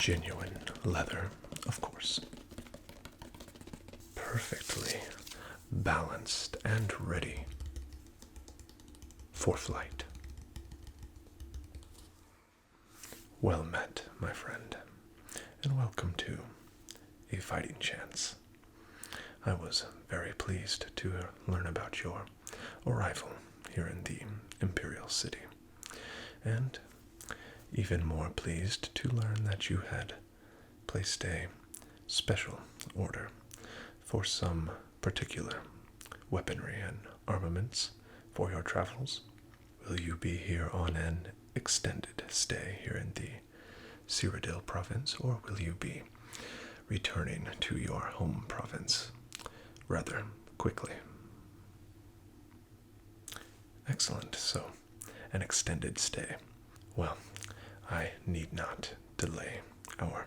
genuine leather, of course. Perfectly balanced and ready for flight. Well met, my friend, and welcome to A Fighting Chance. I was very pleased to learn about your arrival here in the Imperial City, and even more pleased to learn that you had placed a special order for some particular weaponry and armaments for your travels. Will you be here on an extended stay here in the Cyrodil province, or will you be returning to your home province rather quickly? Excellent. So, an extended stay. Well, I need not delay our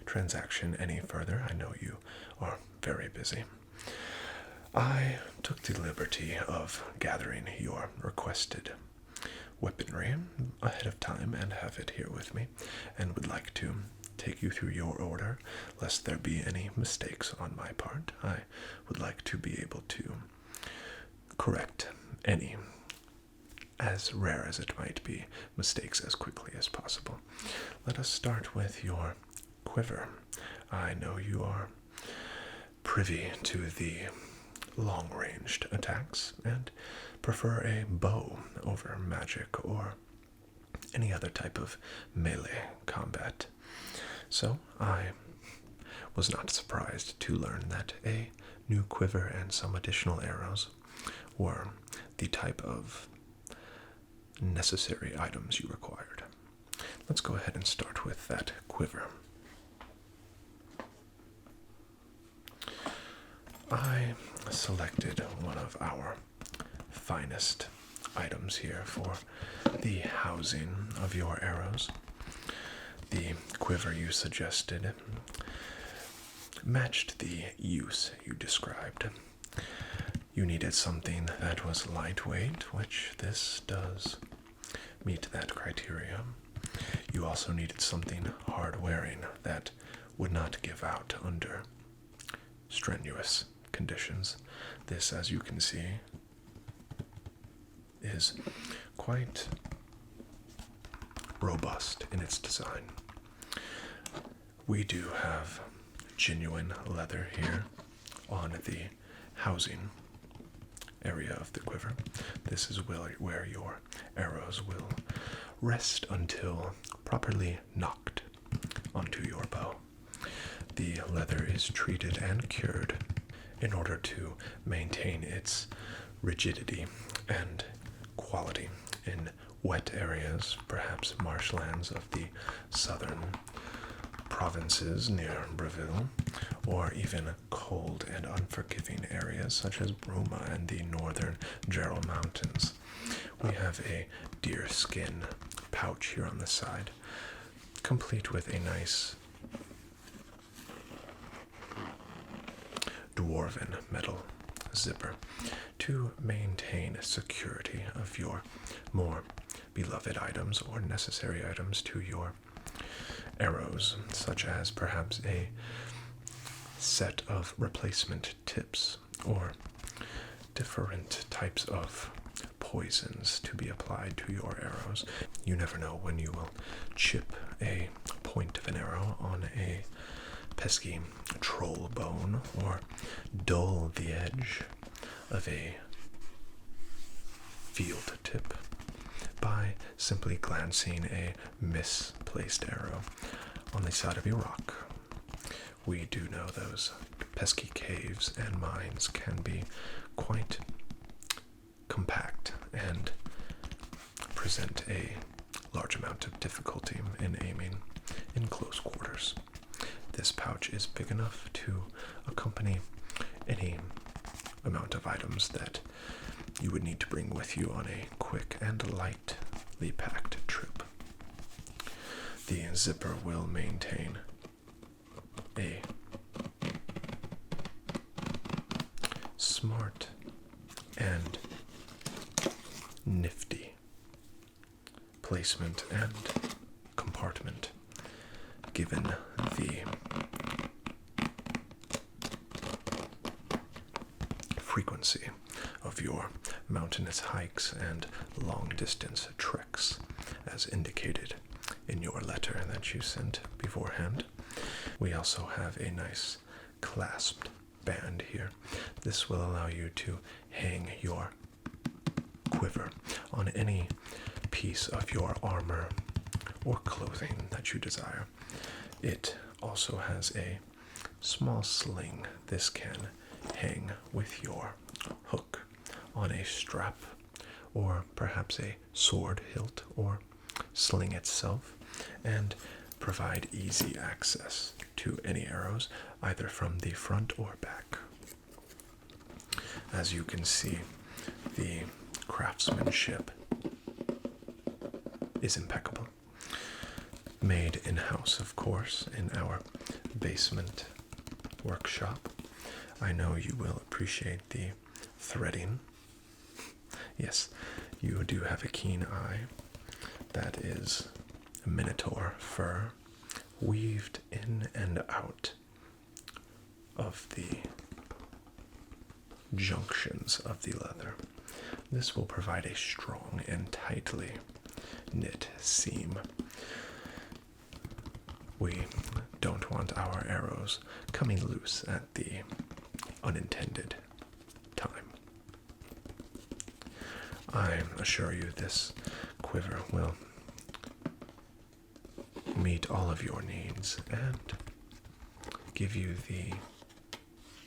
transaction any further. I know you are very busy. I took the liberty of gathering your requested weaponry ahead of time and have it here with me, and would like to take you through your order, lest there be any mistakes on my part. I would like to be able to correct any, as rare as it might be, mistakes as quickly as possible. Let us start with your quiver. I know you are privy to the long-ranged attacks and prefer a bow over magic or any other type of melee combat. So I was not surprised to learn that a new quiver and some additional arrows were the type of necessary items you required. Let's go ahead and start with that quiver. I selected one of our finest items here for the housing of your arrows. The quiver you suggested matched the use you described. You needed something that was lightweight, which this does meet that criteria. You also needed something hard-wearing that would not give out under strenuous conditions. This, as you can see, is quite robust in its design. We do have genuine leather here on the housing area of the quiver. This is where your arrows will rest until properly knocked onto your bow. The leather is treated and cured in order to maintain its rigidity and quality in wet areas, perhaps marshlands of the southern provinces near Breville, or even cold and unforgiving areas such as Bruma and the northern Gerald Mountains. We have a deer skin pouch here on the side, complete with a nice dwarven metal zipper to maintain security of your more beloved items or necessary items to your arrows, such as perhaps a set of replacement tips or different types of poisons to be applied to your arrows. You never know when you will chip a point of an arrow on a pesky troll bone or dull the edge of a field tip by simply glancing a misplaced arrow on the side of a rock. We do know those pesky caves and mines can be quite compact and present a large amount of difficulty in aiming in close quarters. This pouch is big enough to accompany any amount of items that you would need to bring with you on a quick and lightly packed trip. The zipper will maintain a smart and nifty placement and compartment given the frequency of your mountainous hikes and long-distance treks, as indicated in your letter that you sent beforehand, we also have a nice clasped band here. This will allow you to hang your quiver on any piece of your armor or clothing that you desire. It also has a small sling. This can hang with your hook on a strap, or perhaps a sword hilt or sling itself, and provide easy access to any arrows, either from the front or back. As you can see, the craftsmanship is impeccable. Made in-house, of course, in our basement workshop. I know you will appreciate the threading. Yes, you do have a keen eye. That is minotaur fur weaved in and out of the junctions of the leather. This will provide a strong and tightly knit seam. We don't want our arrows coming loose at the unintended time. I assure you this quiver will meet all of your needs and give you the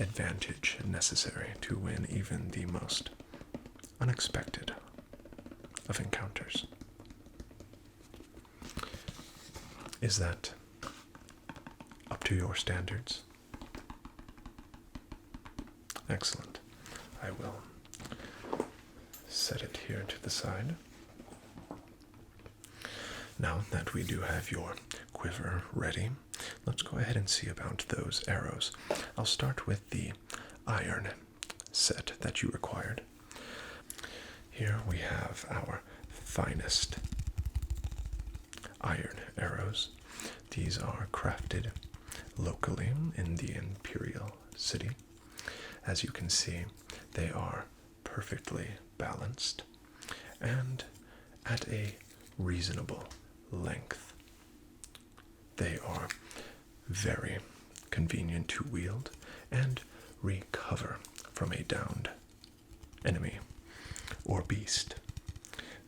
advantage necessary to win even the most unexpected of encounters. Is that up to your standards? Excellent. I will set it here to the side. Now that we do have your quiver ready, let's go ahead and see about those arrows. I'll start with the iron set that you required. Here we have our finest iron arrows. These are crafted locally in the Imperial City. As you can see, they are perfectly balanced and at a reasonable length. They are very convenient to wield and recover from a downed enemy or beast.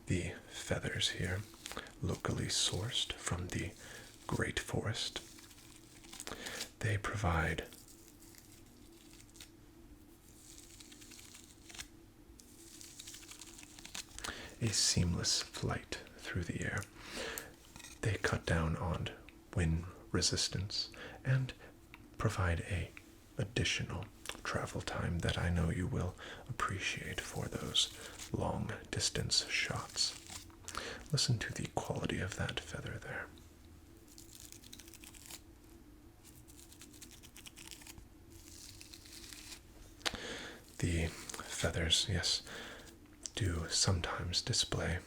The feathers here, locally sourced from the Great Forest, they provide a seamless flight through the air. They cut down on wind resistance and provide a additional travel time that I know you will appreciate for those long distance shots. Listen to the quality of that feather there. The feathers, yes, do sometimes display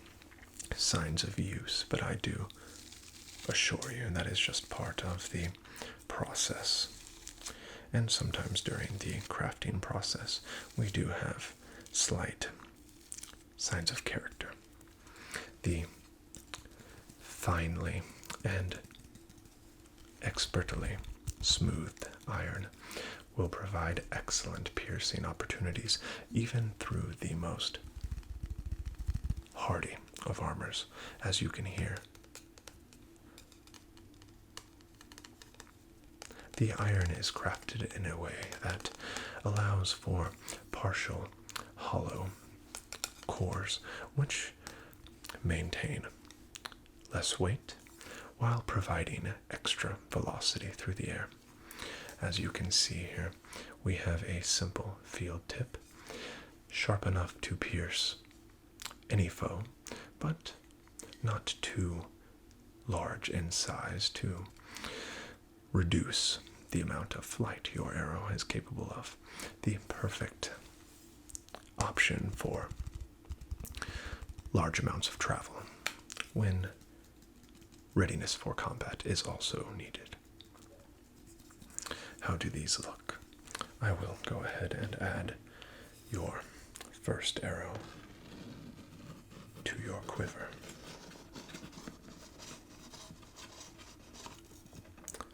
signs of use, but I do assure you that is just part of the process. And sometimes during the crafting process, we do have slight signs of character. The finely and expertly smoothed iron will provide excellent piercing opportunities even through the most hardy of armors, as you can hear. The iron is crafted in a way that allows for partial hollow cores, which maintain less weight while providing extra velocity through the air. As you can see here, we have a simple field tip, sharp enough to pierce any foe, but not too large in size to reduce the amount of flight your arrow is capable of. The perfect option for large amounts of travel when readiness for combat is also needed. How do these look? I will go ahead and add your first arrow to your quiver.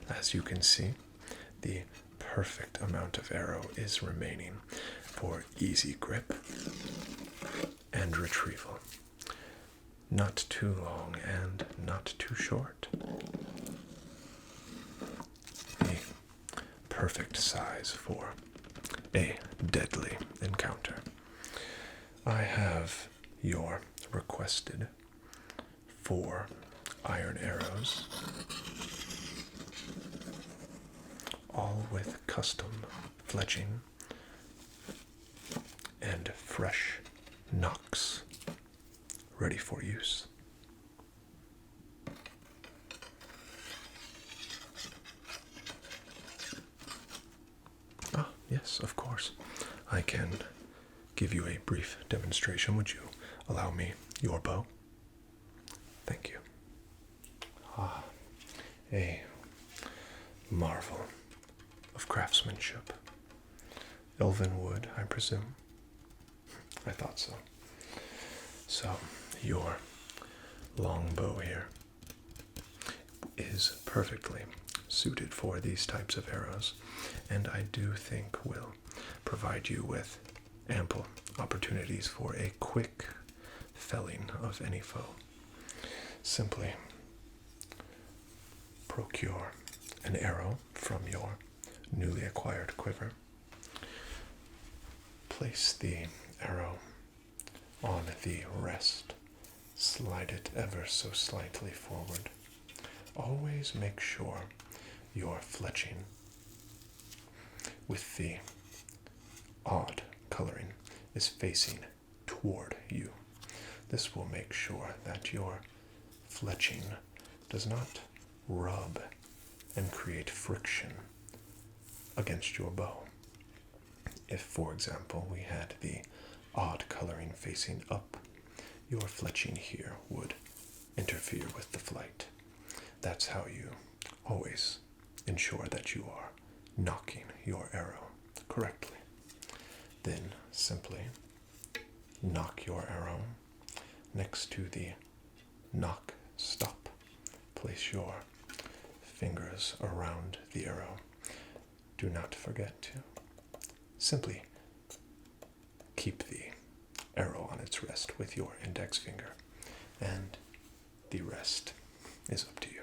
As you can see, the perfect amount of arrow is remaining for easy grip and retrieval. Not too long and not too short. The perfect size for a deadly encounter. I have your requested 4 iron arrows, all with custom fletching and fresh nocks ready for use. Ah, yes, of course. I can give you a brief demonstration. Would you allow me your bow? Thank you. Ah, a marvel of craftsmanship. Elven wood, I presume. I thought so. So, your long bow here is perfectly suited for these types of arrows, and I do think will provide you with ample opportunities for a quick felling of any foe. Simply procure an arrow from your newly acquired quiver. Place the arrow on the rest. Slide it ever so slightly forward. Always make sure your fletching with the odd coloring is facing toward you. This will make sure that your fletching does not rub and create friction against your bow. If, for example, we had the odd coloring facing up, your fletching here would interfere with the flight. That's how you always ensure that you are nocking your arrow correctly. Then simply nock your arrow next to the nock stop. Place your fingers around the arrow. Do not forget to simply keep the arrow on its rest with your index finger, and the rest is up to you.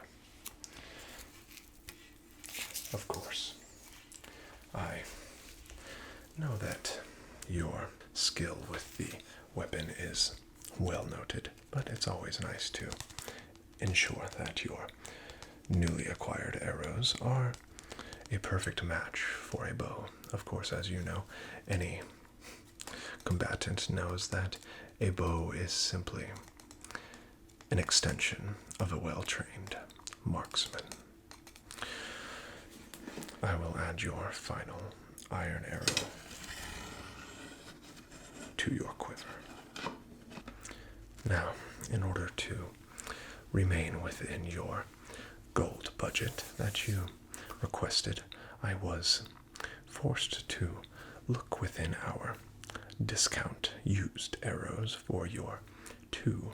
Of course, I know that your skill with the weapon is well noted, but it's always nice to ensure that your newly acquired arrows are a perfect match for a bow. Of course, as you know, any combatant knows that a bow is simply an extension of a well-trained marksman. I will add your final iron arrow to your quiver. Now, in order to remain within your gold budget that you requested, I was forced to look within our discount used arrows for your 2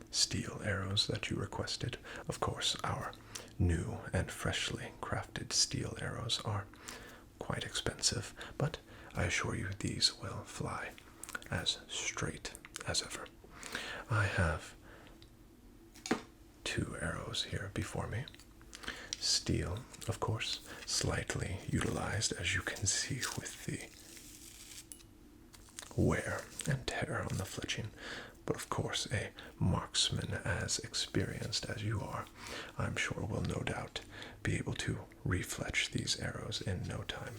steel arrows that you requested. Of course, our new and freshly crafted steel arrows are quite expensive, but I assure you these will fly as straight as ever. I have 2 arrows here before me. Steel, of course, slightly utilized, as you can see with the wear and tear on the fletching, but of course a marksman as experienced as you are, I'm sure will no doubt be able to refletch these arrows in no time.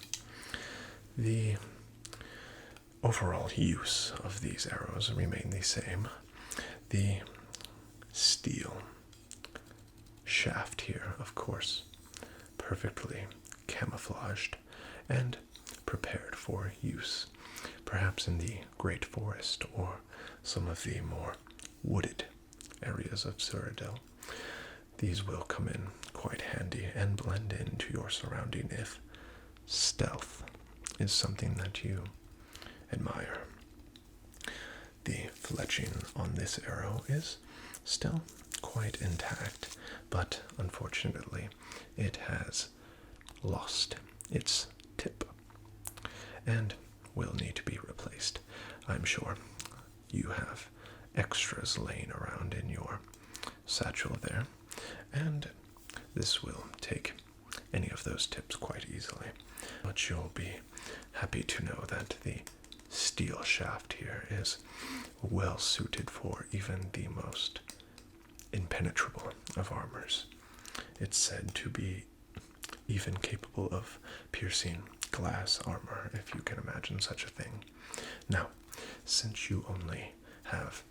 The overall use of these arrows remain the same. The steel shaft here, of course, perfectly camouflaged and prepared for use, perhaps in the Great Forest or some of the more wooded areas of Cyrodil. these will come in quite handy and blend into your surrounding if stealth is something that you admire. The fletching on this arrow is still quite intact, but unfortunately it has lost its tip and will need to be replaced. I'm sure you have extras laying around in your satchel there, and this will take any of those tips quite easily. But you'll be happy to know that the steel shaft here is well suited for even the most impenetrable of armors. It's said to be even capable of piercing glass armor, if you can imagine such a thing. Now, since you only have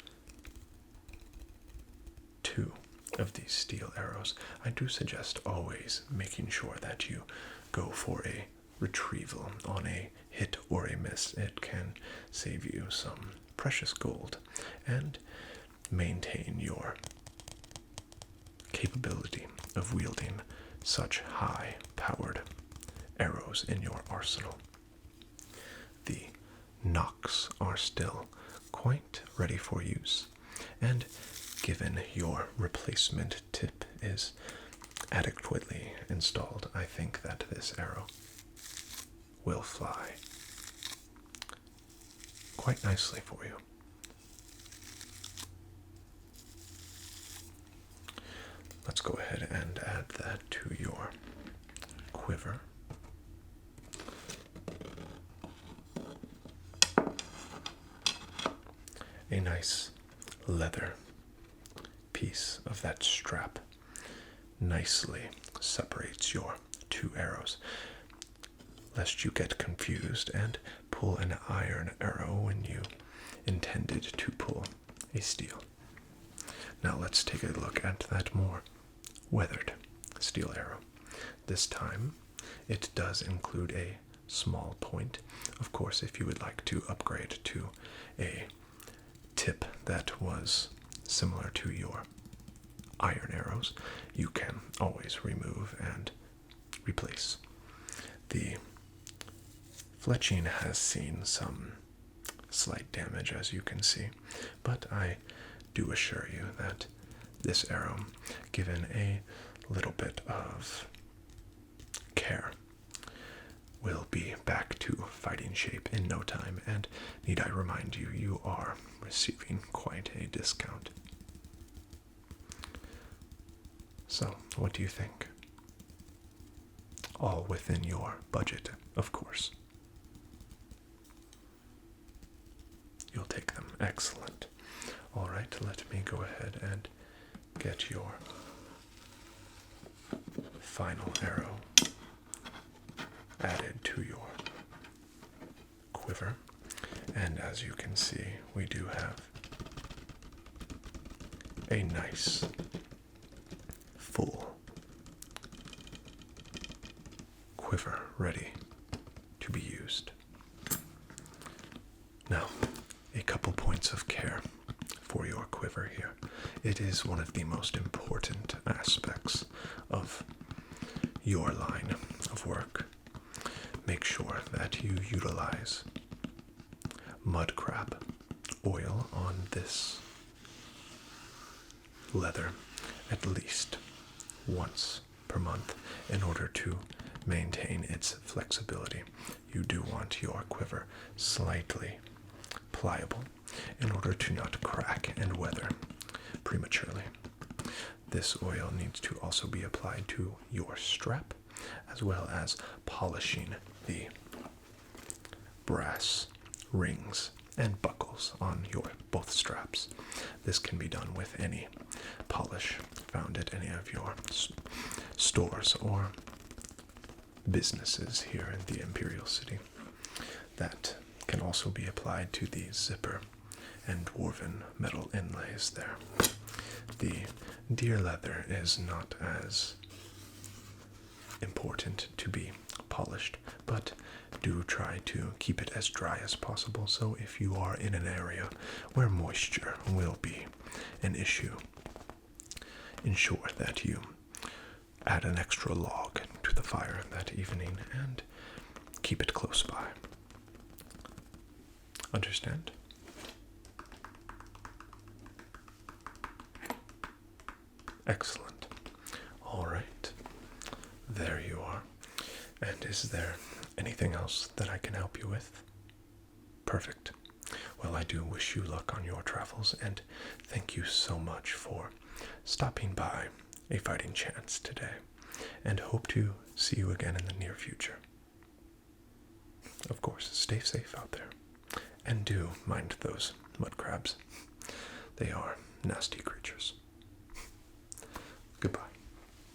2 of these steel arrows, I do suggest always making sure that you go for a retrieval on a hit or a miss. It can save you some precious gold and maintain your capability of wielding such high-powered arrows in your arsenal. The nocks are still quite ready for use, and given your replacement tip is adequately installed, I think that this arrow will fly quite nicely for you. Let's go ahead and add that to your quiver. A nice leather piece of that strap nicely separates your 2 arrows, lest you get confused and pull an iron arrow when you intended to pull a steel. Now let's take a look at that more weathered steel arrow. This time it does include a small point. Of course, if you would like to upgrade to a tip that was similar to your iron arrows, you can always remove and replace. The fletching has seen some slight damage, as you can see, but I do assure you that this arrow, given a little bit of care, will be back to fighting shape in no time, and need I remind you, you are receiving quite a discount. So, what do you think? All within your budget, of course. You'll take them. Excellent. All right, let me go ahead and get your final arrow added to your quiver. And as you can see, we do have a nice full quiver ready to be used. Now, a couple points of care for your quiver here. It is one of the most important aspects of your line of work. Make sure that you utilize mud crab oil on this leather at least once per month in order to maintain its flexibility. You do want your quiver slightly pliable in order to not crack and weather prematurely. This oil needs to also be applied to your strap, as well as polishing the brass rings and buckles on your both straps. This can be done with any polish found at any of your stores or businesses here in the Imperial City. That can also be applied to the zipper and dwarven metal inlays there. The deer leather is not as important to be polished, but do try to keep it as dry as possible. So if you are in an area where moisture will be an issue, ensure that you add an extra log to the fire that evening and keep it close by. Understand? Excellent. All right. There you are. And is there anything else that I can help you with? Perfect. Well, I do wish you luck on your travels, and thank you so much for stopping by A Fighting Chance today, and hope to see you again in the near future. Of course, stay safe out there, and do mind those mud crabs. They are nasty creatures.